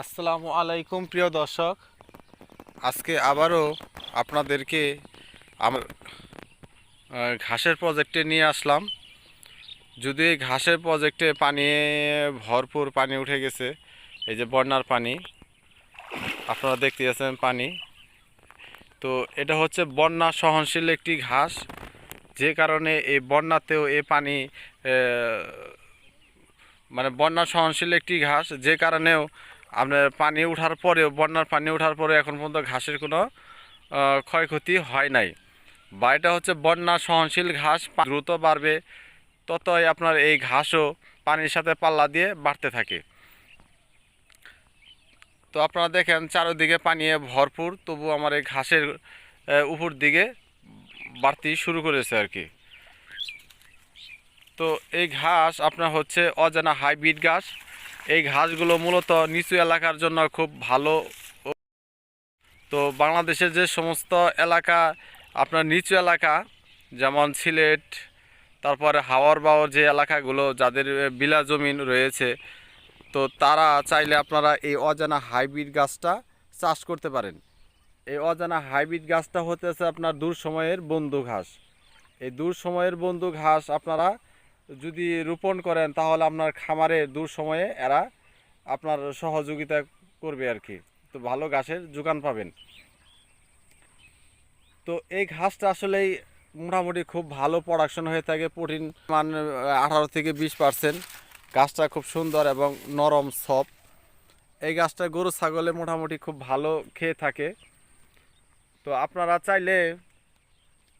আসসালামু আলাইকুম প্রিয় দর্শক, আজকে আবারও আপনাদেরকে আমার ঘাসের প্রজেক্টে নিয়ে আসলাম। যদি এই ঘাসের প্রজেক্টে পানি ভরপুর পানি উঠে গেছে, এই যে বন্যার পানি আপনারা দেখতে পাচ্ছেন পানি। তো এটা হচ্ছে বন্যা সহনশীল একটি ঘাস, যে কারণে এই বন্যাতেও এই পানি মানে বন্যা সহনশীল একটি ঘাস, যে কারণেও আপনার পানি ওঠার পরেও বন্যার পানি ওঠার পরেও এখন পর্যন্ত ঘাসের কোনো ক্ষয়ক্ষতি হয় নাই। বা এটা হচ্ছে বন্যা সহনশীল ঘাস, দ্রুত বাড়বে, ততই আপনার এই ঘাসও পানির সাথে পাল্লা দিয়ে বাড়তে থাকে। তো আপনারা দেখেন চারিদিকে পানি ভরপুর, তবু আমার এই ঘাসের উপর দিকে বাড়তে শুরু করেছে আর কি। তো এই ঘাস আপনার হচ্ছে অজানা হাইব্রিড ঘাস। এই ঘাসগুলো মূলত নিচু এলাকার জন্য খুব ভালো। তো বাংলাদেশের যে সমস্ত এলাকা আপনার নিচু এলাকা, যেমন সিলেট, তারপরে হাওর বাওর যে এলাকাগুলো যাদের বিলা জমিন রয়েছে, তো তারা চাইলে আপনারা এই অজানা হাইব্রিড গাছটা চাষ করতে পারেন। এই অজানা হাইব্রিড গাছটা হতেছে আপনার দূর সময়ের বন্ধু ঘাস। এই দূর সময়ের বন্ধু ঘাস আপনারা যদি রোপণ করেন, তাহলে আপনার খামারে দূর সময়ে এরা আপনার সহযোগিতা করবে আর কি। তো ভালো ঘাসের যোগান পাবেন। তো এই ঘাসটা আসলেই মোটামুটি খুব ভালো প্রোডাকশন হয়ে থাকে, প্রোটিন মান 18 থেকে 20%। গাছটা খুব সুন্দর এবং নরম সফট। এই গাছটা গরু ছাগলে মোটামুটি খুব ভালো খেয়ে থাকে। তো আপনারা চাইলে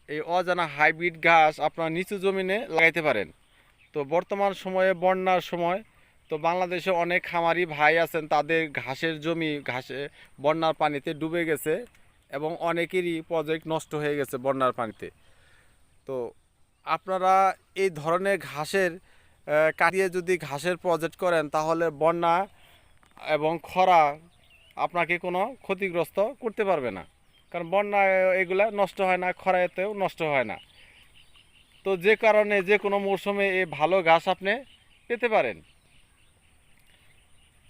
এই অজানা হাইব্রিড ঘাস আপনার নিচু জমিনে লাগাইতে পারেন। তো বর্তমান সময়ে বন্যার সময়, তো বাংলাদেশে অনেক খামারি ভাই আছেন, তাদের ঘাসের জমি বন্যার পানিতে ডুবে গেছে এবং অনেকেরই প্রজেক্ট নষ্ট হয়ে গেছে বন্যার পানিতে। তো আপনারা এই ধরনের ঘাসের কাটিয়ে যদি ঘাসের প্রজেক্ট করেন, তাহলে বন্যা এবং খরা আপনাকে কোনো ক্ষতিগ্রস্ত করতে পারবে না, কারণ বন্যায় এগুলা নষ্ট হয় না, খরাতেও নষ্ট হয় না। তো যে কারণে যে কোনো মৌসুমে এই ভালো ঘাস আপনি পেতে পারেন।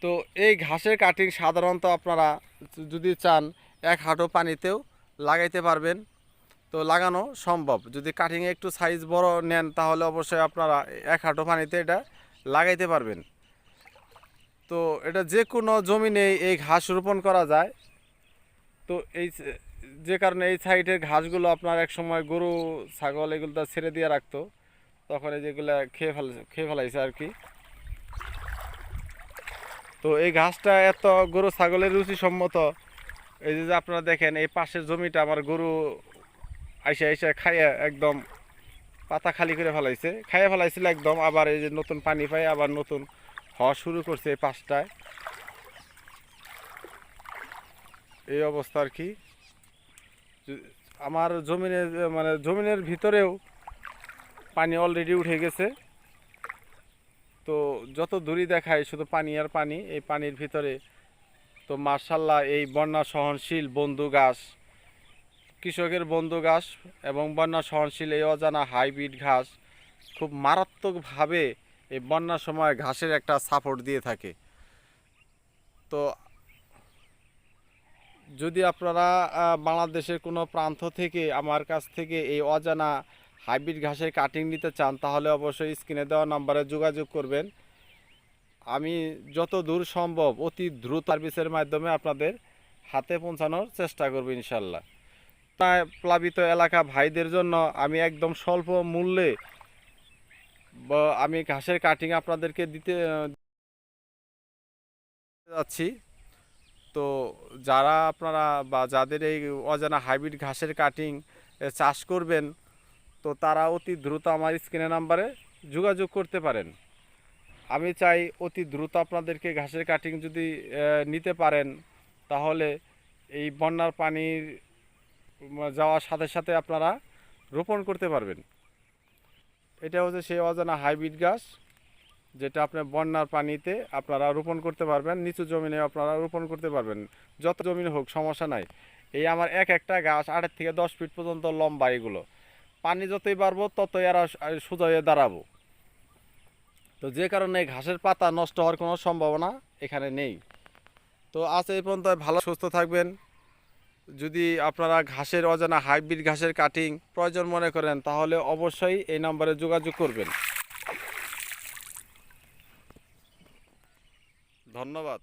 তো এই ঘাসের কাটিং সাধারণত আপনারা যদি চান 1 হাঁটু পানিতেও লাগাইতে পারবেন। তো লাগানো সম্ভব, যদি কাটিংয়ে একটু সাইজ বড় নেন, তাহলে অবশ্যই আপনারা 1 হাঁটু পানিতে এটা লাগাইতে পারবেন। তো এটা যে কোনো জমিনে এই ঘাস রোপণ করা যায়। তো এই যে কারণে এই সাইডের ঘাসগুলো আপনার এক সময় গরু ছাগল এগুলো ছেড়ে দিয়ে রাখতো, তখন এই যেগুলো খেয়ে ফেলাইছে আর কি। তো এই ঘাসটা এত গরু ছাগলের রুচিসম্মত। এই যে আপনারা দেখেন এই পাশের জমিটা আমার গরু আইসা আইসা খাইয়া একদম পাতা খালি করে ফেলাইছে, খাইয়া ফেলাইছিল একদম। আবার এই যে নতুন পানি পাই আবার নতুন হওয়া শুরু করছে এই পাশটায়। এই অবস্থা আর কি। আমার জমিনের মানে জমিনের ভিতরেও পানি অলরেডি উঠে গেছে। তো যত দূরই দেখায় শুধু পানি আর পানি, এই পানির ভিতরে। তো মার্শাল্লাহ, এই বন্যা সহনশীল বন্ধু ঘাস, কৃষকের বন্ধু ঘাস এবং বন্যা সহনশীল এই অজানা হাইব্রিড ঘাস খুব মারাত্মকভাবে এই বন্যার সময় ঘাসের একটা সাপোর্ট দিয়ে থাকে। তো যদি আপনারা বাংলাদেশের কোনো প্রান্ত থেকে আমার কাছ থেকে এই অজানা হাইব্রিড ঘাসের কাটিং নিতে চান, তাহলে অবশ্যই স্ক্রিনে দেওয়া নাম্বারে যোগাযোগ করবেন। আমি যত দূর সম্ভব অতি দ্রুত সার্ভিসের মাধ্যমে আপনাদের হাতে পৌঁছানোর চেষ্টা করব ইনশাল্লাহ। প্লাবিত এলাকা ভাইদের জন্য আমি একদম স্বল্প মূল্যে আমি ঘাসের কাটিং আপনাদেরকে দিতে যাচ্ছি। তো যারা আপনারা বা যাদের এই অজানা হাইব্রিড ঘাসের কাটিং চাষ করবেন, তো তারা অতি দ্রুত আমার স্ক্রিনে নাম্বারে যোগাযোগ করতে পারেন। আমি চাই অতি দ্রুত আপনাদেরকে ঘাসের কাটিং যদি নিতে পারেন, তাহলে এই বন্যার পানির যাওয়ার সাথে সাথে আপনারা রোপণ করতে পারবেন। এটা হচ্ছে সেই অজানা হাইব্রিড ঘাস, যেটা আপনার বন্যার পানিতে আপনারা রোপণ করতে পারবেন, নিচু জমিনে আপনারা রোপণ করতে পারবেন, যত জমিনে হোক সমস্যা নাই। এই আমার একটা গাছ 8 থেকে 10 ফিট পর্যন্ত লম্বা। এগুলো পানি যতই বাড়বো ততই এরা সোজা হয়ে দাঁড়াবো। তো যে কারণে ঘাসের পাতা নষ্ট হওয়ার কোনো সম্ভাবনা এখানে নেই। তো আজ এই পর্যন্ত, ভালো সুস্থ থাকবেন। যদি আপনারা ঘাসের অজানা হাইব্রিড ঘাসের কাটিং প্রয়োজন মনে করেন তাহলে অবশ্যই এই নম্বরে যোগাযোগ করবেন। ধন্যবাদ।